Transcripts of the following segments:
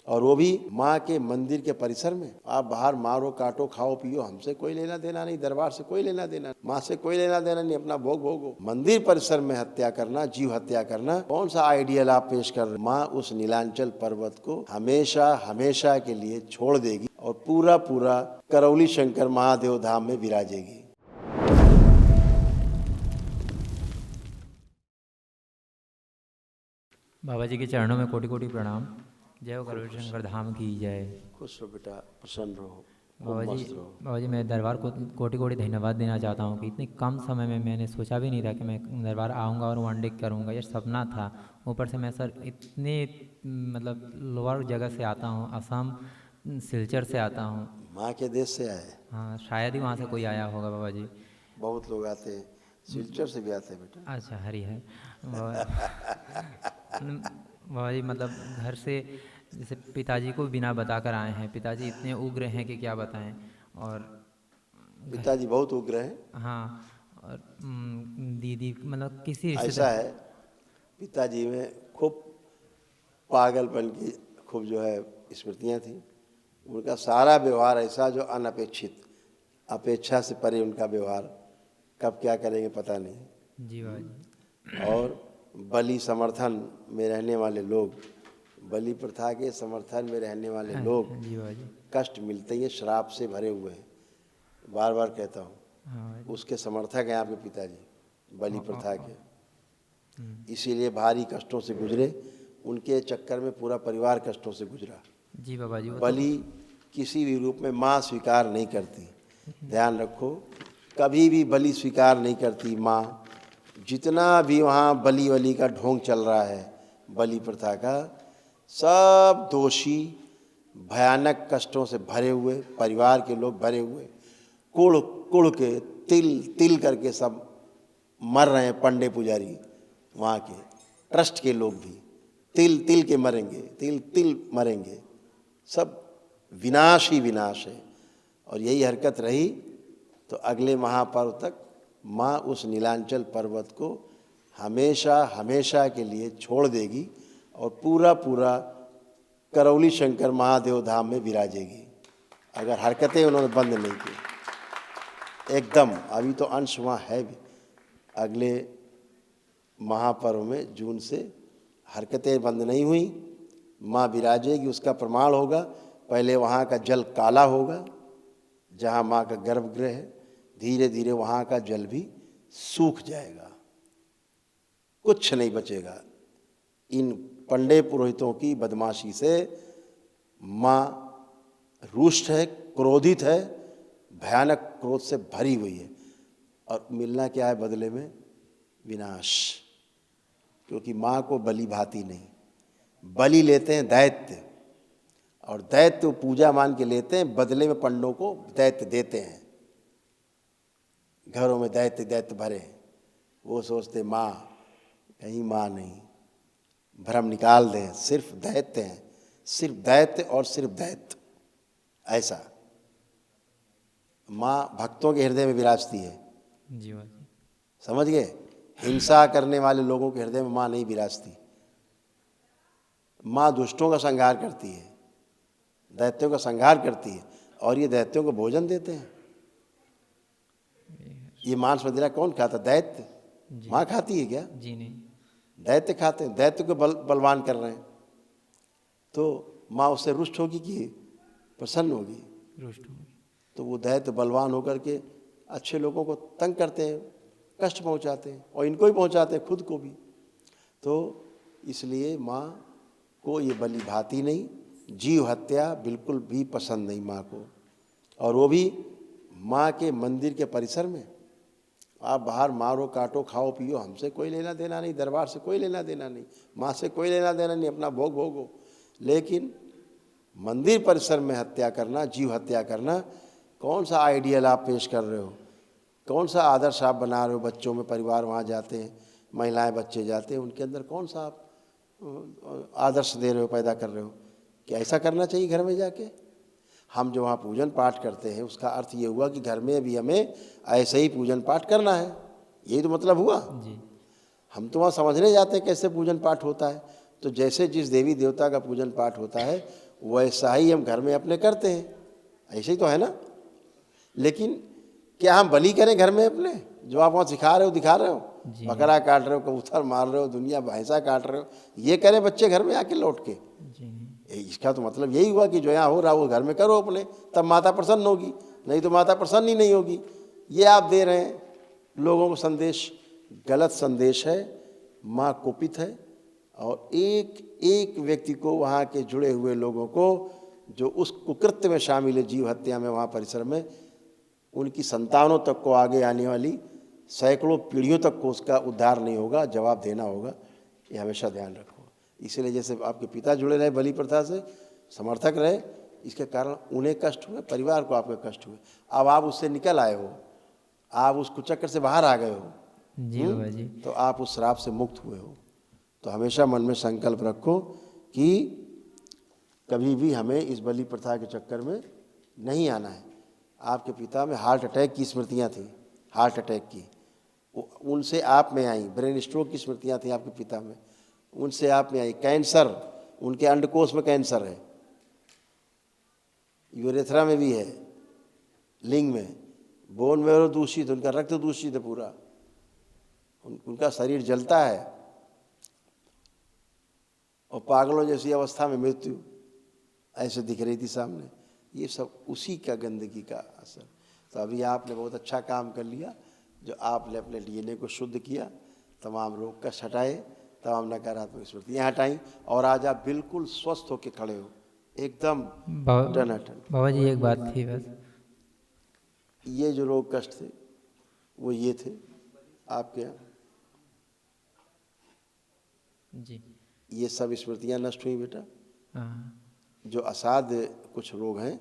और वो भी माँ के मंदिर के परिसर में। आप बाहर मारो काटो खाओ पियो, हमसे कोई लेना देना नहीं, दरबार से कोई लेना देना, माँ से कोई लेना देना नहीं, अपना भोग भोगो। मंदिर परिसर में हत्या करना, जीव हत्या करना, कौन सा आइडियल आप पेश कर रहे? माँ उस नीलांचल पर्वत को हमेशा हमेशा के लिए छोड़ देगी और पूरा पूरा करौली शंकर महादेव धाम में विराजेगी। बाबा जी के चरणों में कोटि कोटि प्रणाम। जय हो करौली शंकर धाम की जय। खुश रहो बेटा, प्रसन्न रहो, खूब बाबा जी, मस्त रहो। बाबा जी मैं दरबार को कोटि कोटि धन्यवाद देना चाहता हूँ कि इतने कम समय में मैंने सोचा भी नहीं था कि मैं दरबार आऊँगा और वन डे करूँगा, ये सपना था। ऊपर से मैं सर इतने मतलब लोअर जगह से आता हूँ, असम सिलचर से आता हूँ। माँ के देश से आए, हाँ शायद ही वहाँ से कोई आया होगा बाबा जी। बहुत लोग आते हैं, सिलचर से भी आते हैं बेटा। अच्छा हरी है बाबा जी, मतलब घर से जैसे पिताजी को बिना बताकर आए हैं। पिताजी इतने उग्र हैं कि क्या बताएं। और घर, पिताजी बहुत उग्र हैं। हाँ, और दीदी मतलब किसी ऐसा रिश्तेदार। है, पिताजी में खूब पागलपन की खूब जो है स्मृतियाँ थी। उनका सारा व्यवहार ऐसा जो अनपेक्षित, अपेक्षा से परे उनका व्यवहार, कब क्या करेंगे पता नहीं। जी बाबा जी। और बलि समर्थन में रहने वाले लोग, बलि प्रथा के समर्थन में रहने वाले लोग, जी बाबा जी। कष्ट मिलते ही हैं, श्राप से भरे हुए हैं। बार बार कहता हूँ, हाँ बाबा जी। उसके समर्थक हैं आपके पिताजी, बलि औ- प्रथा औ- औ- के। हम्म, इसीलिए भारी कष्टों से गुजरे, उनके चक्कर में पूरा परिवार कष्टों से गुजरा। जी बाबा जी वो तो। बलि किसी भी रूप में माँ स्वीकार नहीं करती, ध्यान रखो, कभी भी बलि स्वीकार नहीं करती माँ। जितना भी वहाँ बलि वली का ढोंग चल रहा है, बलि प्रथा का, सब दोषी, भयानक कष्टों से भरे हुए परिवार के लोग भरे हुए, कुड़ कुड़ के तिल तिल करके सब मर रहे हैं। पंडे पुजारी वहाँ के ट्रस्ट के लोग भी तिल तिल के मरेंगे, तिल तिल मरेंगे, सब विनाश ही विनाश है। और यही हरकत रही तो अगले महापर्व तक माँ उस नीलांचल पर्वत को हमेशा हमेशा के लिए छोड़ देगी और पूरा पूरा करौली शंकर महादेव धाम में विराजेगी, अगर हरकतें उन्होंने बंद नहीं की एकदम। अभी तो अंश वहाँ है भी, अगले महापर्व में जून से हरकतें बंद नहीं हुई, माँ विराजेगी, उसका प्रमाण होगा। पहले वहाँ का जल काला होगा, जहाँ माँ का गर्भगृह है, धीरे धीरे वहाँ का जल भी सूख जाएगा, कुछ नहीं बचेगा। इन पंडे पुरोहितों की बदमाशी से माँ रुष्ट है, क्रोधित है, भयानक क्रोध से भरी हुई है। और मिलना क्या है बदले में? विनाश। क्योंकि माँ को बलि भाती नहीं, बलि लेते हैं दैत्य, और दैत्य पूजा मान के लेते हैं, बदले में पंडों को दैत्य देते हैं। घरों में दैत्य दैत्य भरे हैं, वो सोचते माँ, कहीं माँ नहीं, भ्रम निकाल दें, सिर्फ दैत्य हैं, सिर्फ दैत्य और सिर्फ दैत्य। ऐसा माँ भक्तों के हृदय में विराजती है, जी बाबा जी। समझ गए? हिंसा करने वाले लोगों के हृदय में माँ नहीं विराजती। माँ दुष्टों का संहार करती है, दैत्यों का संहार करती है, और ये दैत्यों को भोजन देते हैं। ये मांस मदिरा कौन खाता? दैत्य। जी माँ खाती है क्या? जी नहीं। दैत्य खाते हैं, दैत्य को बलवान कर रहे हैं। तो माँ उससे रुष्ट होगी कि प्रसन्न होगी? रुष्ट होंगे। तो वो दैत्य बलवान होकर के अच्छे लोगों को तंग करते हैं, कष्ट पहुंचाते हैं, और इनको ही पहुंचाते हैं, खुद को भी। तो इसलिए माँ को ये बलि भाती नहीं, जीव हत्या बिल्कुल भी पसंद नहीं माँ को। और वो भी माँ के मंदिर के परिसर में। आप बाहर मारो काटो खाओ पियो, हमसे कोई लेना देना नहीं, दरबार से कोई लेना देना नहीं, माँ से कोई लेना देना नहीं, अपना भोग भोगो। लेकिन मंदिर परिसर में हत्या करना, जीव हत्या करना, कौन सा आइडियल आप पेश कर रहे हो? कौन सा आदर्श आप बना रहे हो? बच्चों में परिवार वहाँ जाते हैं, महिलाएं बच्चे जाते हैं, उनके अंदर कौन सा आप आदर्श दे रहे हो, पैदा कर रहे हो कि ऐसा करना चाहिए घर में जाके? हम जो वहाँ पूजन पाठ करते हैं, उसका अर्थ ये हुआ कि घर में भी हमें ऐसे ही पूजन पाठ करना है, यही तो मतलब हुआ। जी हम तो वहाँ समझने जाते हैं कैसे पूजन पाठ होता है। तो जैसे जिस देवी देवता का पूजन पाठ होता है, वैसा ही हम घर में अपने करते हैं, ऐसे ही तो है ना। लेकिन क्या हम बलि करें घर में अपने? जो आप वहाँ सिखा रहे हो, दिखा रहे हो, जी। बकरा काट रहे हो, कबूतर मार रहे हो, दुनिया भैंसा काट रहे हो, ये करें बच्चे घर में आके लौट के? जी। इसका तो मतलब यही हुआ कि जो यहाँ हो रहा वो घर में करो अपने, तब माता प्रसन्न होगी, नहीं तो माता प्रसन्न ही नहीं होगी। ये आप दे रहे हैं लोगों को संदेश, गलत संदेश है। माँ कुपित है और एक एक व्यक्ति को, वहाँ के जुड़े हुए लोगों को जो उस कुकृत्य में शामिल है, जीव हत्या में, वहाँ परिसर में, उनकी संतानों तक को, आगे आने वाली सैकड़ों पीढ़ियों तक को उसका उद्धार नहीं होगा, जवाब देना होगा। ये हमेशा ध्यान रखो। इसलिए जैसे आपके पिता जुड़े रहे बलि प्रथा से, समर्थक रहे, इसके कारण उन्हें कष्ट हुए, परिवार को आपके कष्ट हुए। अब आप उससे निकल आए हो, आप उस कुचक्कर से बाहर आ गए हो, जी बाबा जी। तो आप उस श्राप से मुक्त हुए हो। तो हमेशा मन में संकल्प रखो कि कभी भी हमें इस बलि प्रथा के चक्कर में नहीं आना है। आपके पिता में हार्ट अटैक की स्मृतियाँ थी, हार्ट अटैक की, उनसे आप में आई। ब्रेन स्ट्रोक की स्मृतियाँ थी आपके पिता में, उनसे आप में आई। कैंसर, उनके अंडकोश में कैंसर है, यूरेथ्रा में भी है, लिंग में, बोन मेरो दूषित, उनका रक्त दूषित है पूरा, उनका शरीर जलता है, और पागलों जैसी अवस्था में मृत्यु ऐसे दिख रही थी सामने। ये सब उसी का गंदगी का असर। तो अभी आपने बहुत अच्छा काम कर लिया, जो आपने अपने डीएनए को शुद्ध किया, तमाम रोग कष्ट हटाए, तमाम नकारात्मक स्मृतियाँ हटाई, और आज आप बिल्कुल स्वस्थ होकर खड़े हो, एकदम टनाटन। बाबा जी एक बात थी बस। ये जो रोग कष्ट थे वो ये थे आपके यहाँ, जी। ये सब स्मृतियाँ नष्ट हुई बेटा। हाँ। जो असाध्य कुछ रोग हैं,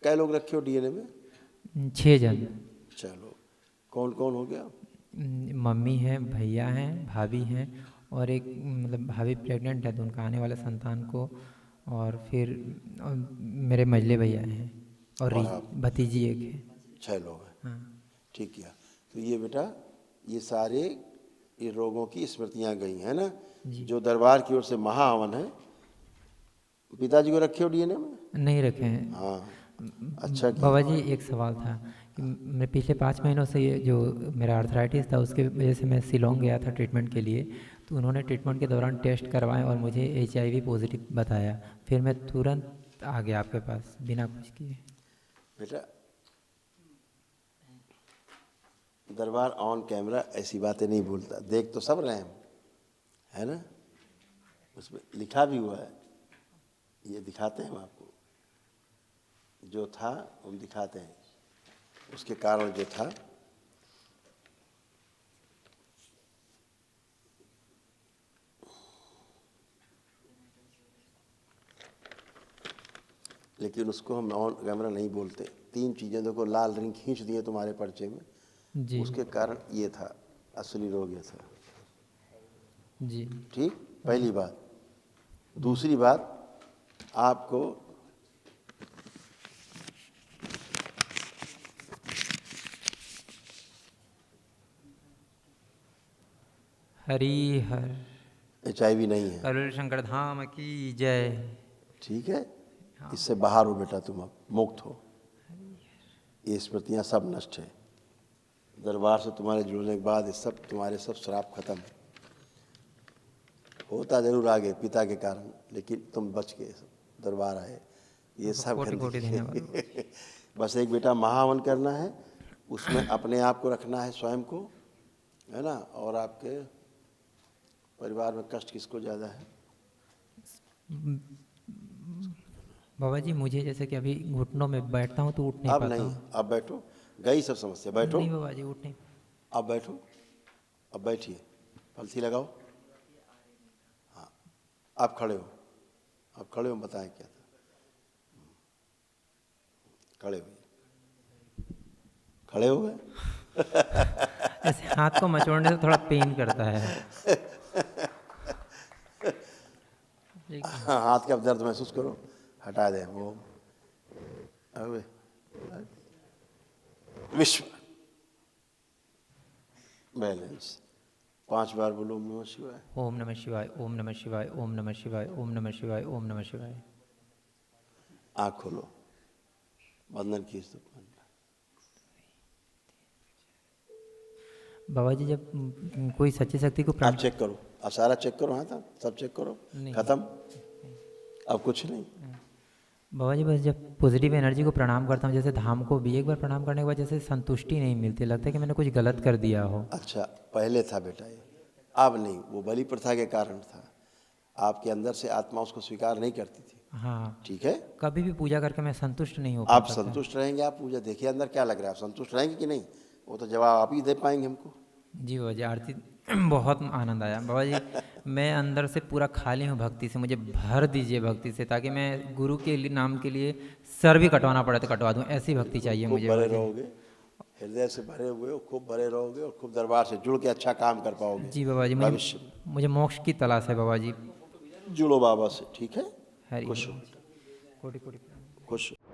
कै लोग रखे हो डीएनए में? 6 जन। चलो, कौन कौन हो गया? मम्मी हैं, भैया हैं, भाभी हैं, और एक मतलब भाभी प्रेग्नेंट है तो उनका आने वाले संतान को, और फिर मेरे मझले भैया हैं, और और आप? भतीजी एक है। 6 लोग हैं। हाँ। ठीक किया। तो ये बेटा, ये सारे ये रोगों की स्मृतियाँ गई हैं ना। जी। जो दरबार की ओर से महाहवन है, पिताजी को रखे हो डीएनए में? नहीं रखे हैं। हाँ, अच्छा बाबा किया। जी एक सवाल था कि मैं पिछले 5 महीनों से ये जो मेरा आर्थराइटिस था उसके वजह से मैं शिलोंग गया था ट्रीटमेंट के लिए, तो उन्होंने ट्रीटमेंट के दौरान टेस्ट करवाए और मुझे HIV पॉजिटिव बताया। फिर मैं तुरंत आ गया आपके पास बिना कुछ किए। बेटा, दरबार ऑन कैमरा ऐसी बातें नहीं भूलता, देख तो सब रहे हैं, है ना। उसमें लिखा भी हुआ है, ये दिखाते हैं हम आपको, जो था हम दिखाते हैं, उसके कारण जो था। लेकिन उसको हम ऑन कैमरा नहीं बोलते। 3 चीज़ें देखो, लाल रिंग खींच दिए तुम्हारे पर्चे में, जी। उसके कारण ये था, असली रोग ये था। जी। ठीक, पहली बात। दूसरी बात, आपको हरी हर HIV नहीं है, करुण शंकर धाम की जय। ठीक है। इससे बाहर हो बेटा, तुम अब मुक्त हो। ये स्मृतियाँ सब नष्ट है। दरबार से तुम्हारे जुड़ने के बाद ये सब तुम्हारे सब श्राप खत्म। होता जरूर आगे पिता के कारण, लेकिन तुम बच गए, दरबार आए, ये सब कोटि कोटि धन्यवाद। गंदगी। बस एक बेटा महाहवन करना है, उसमें अपने आप को रखना है, स्वयं को, है ना। और आपके परिवार में कष्ट किसको ज़्यादा है? बाबा जी मुझे जैसे कि अभी घुटनों में बैठता हूँ तो उठ नहीं अब पाता नहीं, हूँ। अब बैठो, गई सब समस्या, बैठो। नहीं बाबा जी उठ नहीं। अब बैठो, अब बैठिए, पलथी लगाओ। हाँ, आप खड़े हो, आप खड़े हो, बताएं क्या था। खड़े हो, खड़े हो गए। ऐसे हाथ को मचोड़ने से थोड़ा पेन करता है। हाँ, हाथ का दर्द महसूस करो, हटा दे वो। अबे विश्व बैलेंस 5 बार बोलो ओम नमः शिवाय। ओम नमः शिवाय, ओम नमः शिवाय, ओम नमः शिवाय, ओम नमः शिवाय, ओम नमः शिवाय। आँख खोलो, बंधन खींच दो। बाबा जी जब कोई सच्ची शक्ति को आप चेक करो, आप सारा चेक करो, हाँ था सब चेक करो, खत्म, अब कुछ नहीं। बाबा जी बस जब पॉजिटिव एनर्जी को प्रणाम करता हूँ, जैसे धाम को भी एक बार प्रणाम करने के बाद जैसे संतुष्टि नहीं मिलती, लगता है कि मैंने कुछ गलत कर दिया हो। अच्छा, पहले था बेटा ये, अब नहीं। वो बलि प्रथा के कारण था, आपके अंदर से आत्मा उसको स्वीकार नहीं करती थी। हाँ, ठीक है, कभी भी पूजा करके मैं संतुष्ट नहीं हो आप पाता था। संतुष्ट रहेंगे, आप पूजा देखिए अंदर क्या लग रहा है, आप संतुष्ट रहेंगे कि नहीं, वो तो जवाब आप ही दे पाएंगे हमको। जी बाबा जी, आरती बहुत आनंद आया बाबा जी। मैं अंदर से पूरा खाली हूँ भक्ति से, मुझे भर दीजिए भक्ति से, ताकि मैं गुरु के नाम के लिए सर भी कटवाना पड़े तो कटवा दूँ, ऐसी भक्ति चाहिए खूब मुझे भरे बाबा जी। रहोगे, हृदय से भरे हुए हो, खूब भरे रहोगे और खूब दरबार से जुड़ के अच्छा काम कर पाओगे जी बाबा जी, भविष्य में। मुझे मोक्ष की तलाश है बाबा जी। जुड़ो बाबा से, ठीक है, हरि खुश हो, कोटि कोटि खुश हो।